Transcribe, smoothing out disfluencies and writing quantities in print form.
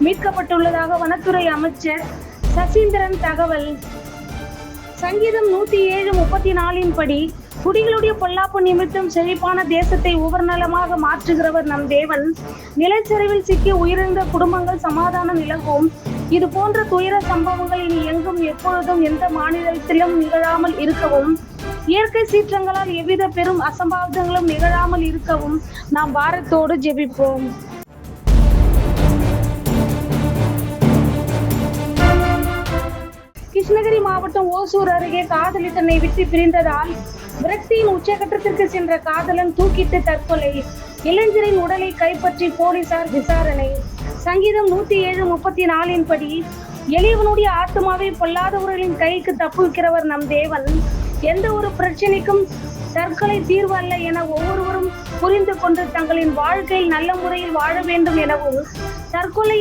மீட்கப்பட்டுள்ளதாக வனத்துறை அமைச்சர் சசீந்திரன் தகவல். சங்கீதம் 107:34 படி, குடிகளுடைய பொல்லாப்பு நிமித்தம் செழிப்பான தேசத்தை உவர்நலமாக மாற்றுகிறவர் நம் தேவன். நிலச்சரிவில் சிக்கி உயிரிழந்த குடும்பங்கள் சமாதானம் நிலவும். இது போன்ற துயர சம்பவங்கள் இனி எங்கும் எப்பொழுதும் எந்த மாநிலத்திலும் நிகழாமல் இருக்கவும், இயற்கை சீற்றங்களால் எவ்வித பெரும் அசம்பாவிதங்களும் நிகழாமல் இருக்கவும் நாம் பாரத்தோடு ஜெபிப்போம். கிருஷ்ணகிரி மாவட்டம் ஓசூர் அருகே காதலி தன்னை விட்டு பிரிந்ததால் விரக்தியின் உச்சகட்டத்திற்கு சென்ற காதலன் தூக்கிட்டு தற்கொலை. இளைஞரின் உடலை கைப்பற்றி போலீசார் விசாரணை. சங்கீதம் 107:34 படி, எளியவனுடைய ஆத்மாவை பொல்லாதவர்களின் கைக்கு தப்புவிக்கிறவர் நம் தேவன். எந்த ஒரு பிரச்சனைக்கும் தற்கொலை தீர்வு அல்ல என ஒவ்வொருவரும் புரிந்து கொண்டு தங்களின் வாழ்க்கையில் நல்ல முறையில் வாழ வேண்டும் எனவும், தற்கொலை